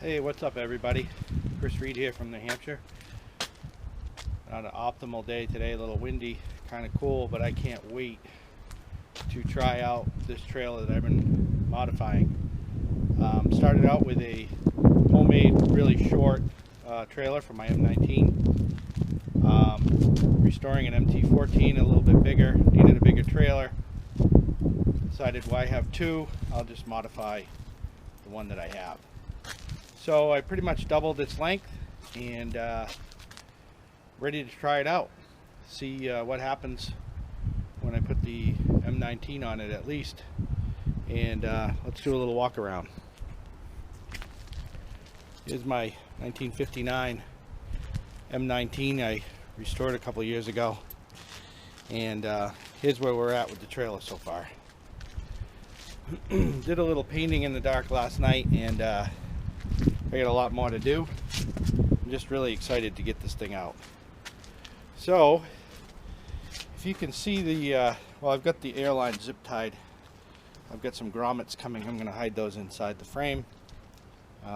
Hey, what's up everybody? Chris Reed here from New Hampshire. Not an optimal day today, a little windy, kind of cool, but I can't wait to try out this trailer that I've been modifying. Started out with a homemade, really short trailer for my M19. Restoring an MT14, a little bit bigger, needed a bigger trailer. Decided why have two, I'll just modify the one that I have. So I pretty much doubled its length and ready to try it out. See what happens when I put the M19 on it at least. And let's do a little walk around. Here's my 1959 M19 I restored a couple years ago. And here's where we're at with the trailer so far. Did a little painting in the dark last night, and I got a lot more to do. I'm just really excited to get this thing out. So if you can see the well, I've got the airline zip tied. I've got some grommets coming. I'm going to hide those inside the frame.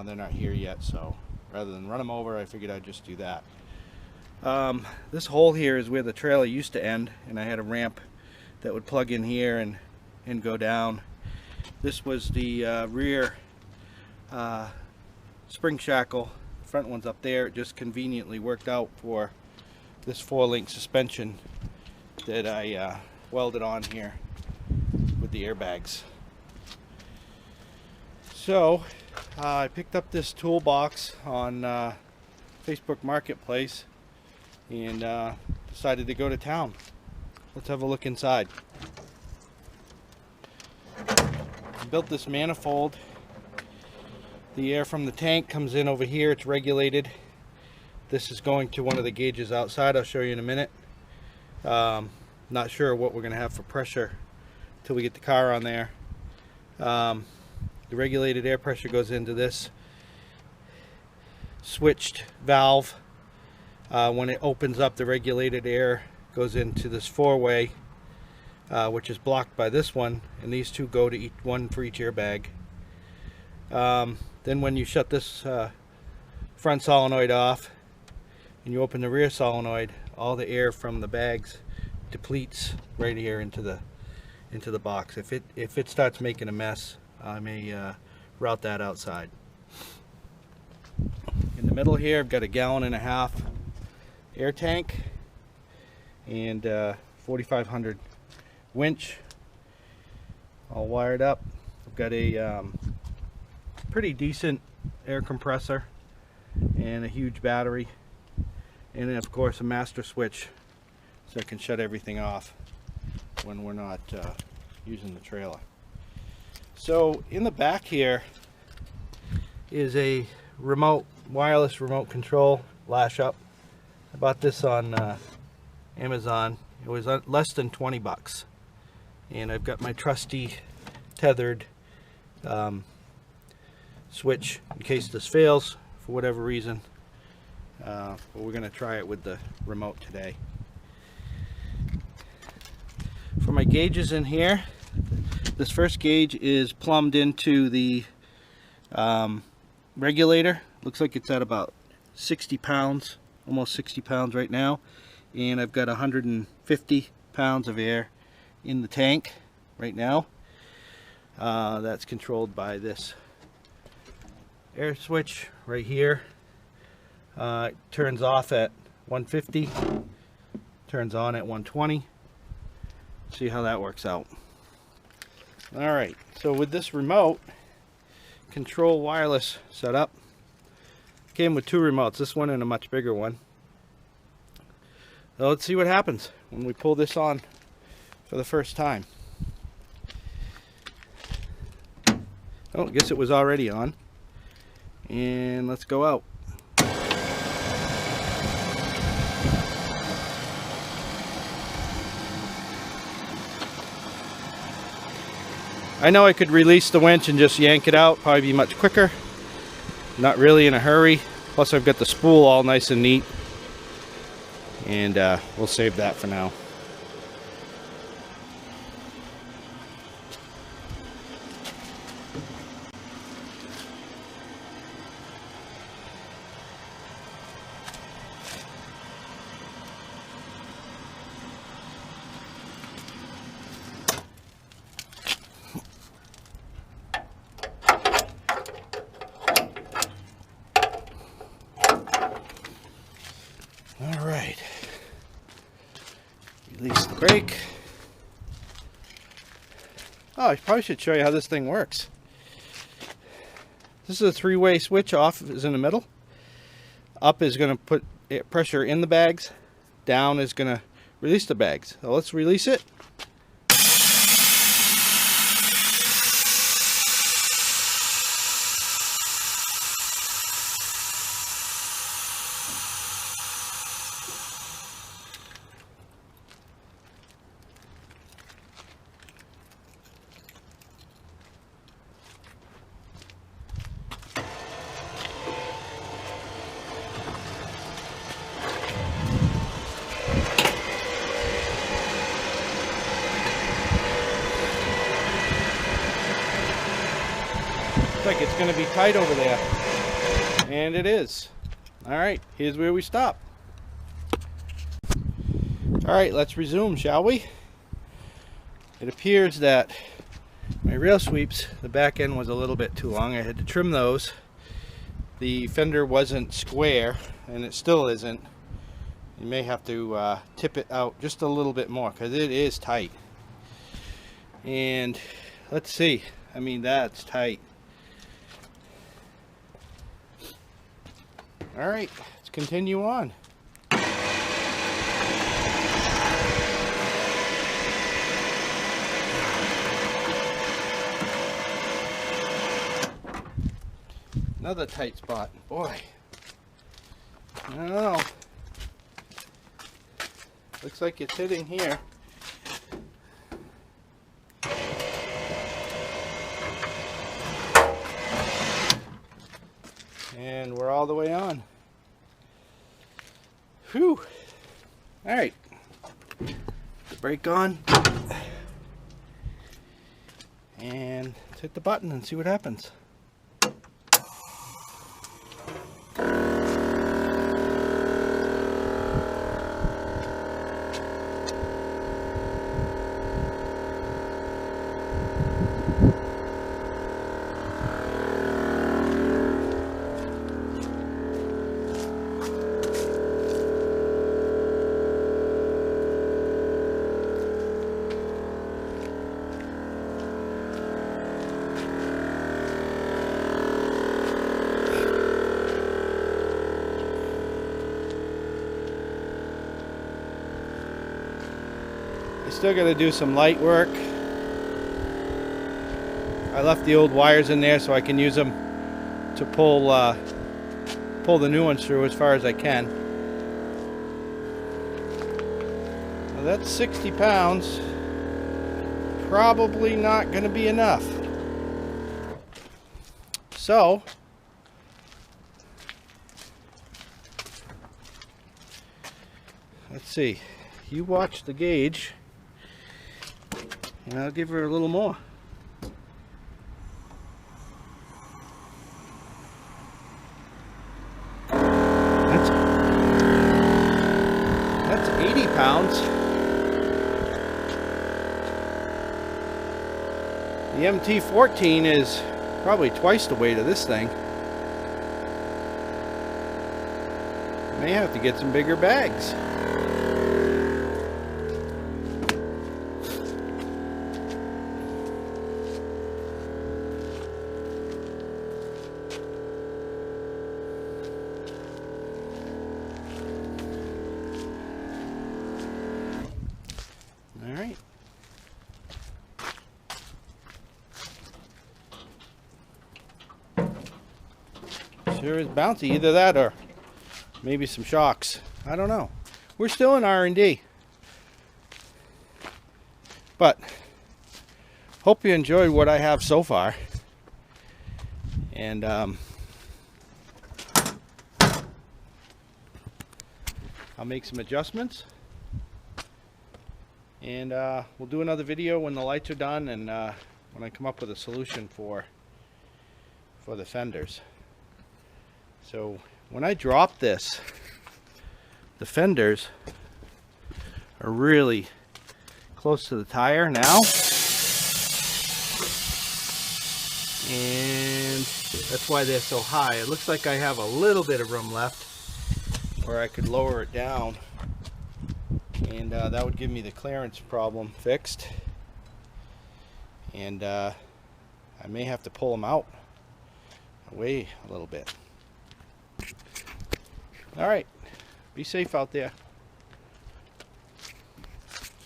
They're not here yet, so rather than run them over, I figured I'd just do that. This hole here is where the trailer used to end, and I had a ramp that would plug in here and go down. This was the rear spring shackle. The front one's up there. It just conveniently worked out for this 4-link suspension that I welded on here with the airbags. So I picked up this toolbox on Facebook Marketplace and decided to go to town. Let's have a look inside. I built this manifold. The air from the tank comes in over here. It's regulated. This is going to one of the gauges outside. I'll show you in a minute. Not sure what we're going to have for pressure till we get the car on there. The regulated air pressure goes into this switched valve. When it opens up, the regulated air goes into this 4-way, which is blocked by this one, and these two go to each one for each airbag. Then when you shut this front solenoid off and you open the rear solenoid, all the air from the bags depletes right here into the box. If it starts making a mess, I may route that outside. In the middle here, I've got a 1.5 gallon air tank and 4500 winch all wired up. I've got a pretty decent air compressor and a huge battery, and then of course a master switch so I can shut everything off when we're not using the trailer. So in the back here is a wireless remote control lash up. I bought this on Amazon. It was less than 20 bucks, and I've got my trusty tethered switch in case this fails for whatever reason, but we're going to try it with the remote today. For my gauges in here, this first gauge is plumbed into the regulator. Looks like it's at about 60 pounds, almost 60 pounds right now, and I've got 150 pounds of air in the tank right now. That's controlled by this air switch right here. It turns off at 150, turns on at 120. See how that works out. Alright, so with this remote control wireless setup, came with 2 remotes, this one and a much bigger one. So let's see what happens when we pull this on for the first time. Oh, I guess it was already on. And let's go out. I know I could release the winch and just yank it out, probably be much quicker. Not really in a hurry. Plus I've got the spool all nice and neat. And we'll save that for now. brake. Oh, I probably should show you how this thing works. This is a three-way switch. Off is in the middle. Up is going to put pressure in the bags. Down is going to release the bags. So let's release it. Like it's going to be tight over there, and it is. All right, here's where we stop. All right, let's resume, shall we? It appears that my rail sweeps, the back end was a little bit too long. I had to trim those. The fender wasn't square, and it still isn't. You may have to tip it out just a little bit more because it is tight. And let's see, I mean, that's tight. All right, let's continue on. Another tight spot. Boy, I don't know. Looks like it's hitting here. And we're all the way on. Whew. All right. The brake on. And let's hit the button and see what happens. Still got to do some light work. I left the old wires in there so I can use them to pull the new ones through as far as I can. Now that's 60 pounds. Probably not going to be enough. So let's see. You watch the gauge. And I'll give her a little more. That's 80 pounds. The MT-14 is probably twice the weight of this thing. May have to get some bigger bags. All right. Sure is bouncy. Either that or maybe some shocks. I don't know. We're still in R&D. But hope you enjoyed what I have so far. And I'll make some adjustments. And we'll do another video when the lights are done and when I come up with a solution for the fenders. So when I drop this, the fenders are really close to the tire now. And that's why they're so high. It looks like I have a little bit of room left where I could lower it down. and that would give me the clearance problem fixed. And I may have to pull them out away a little bit. All right, be safe out there.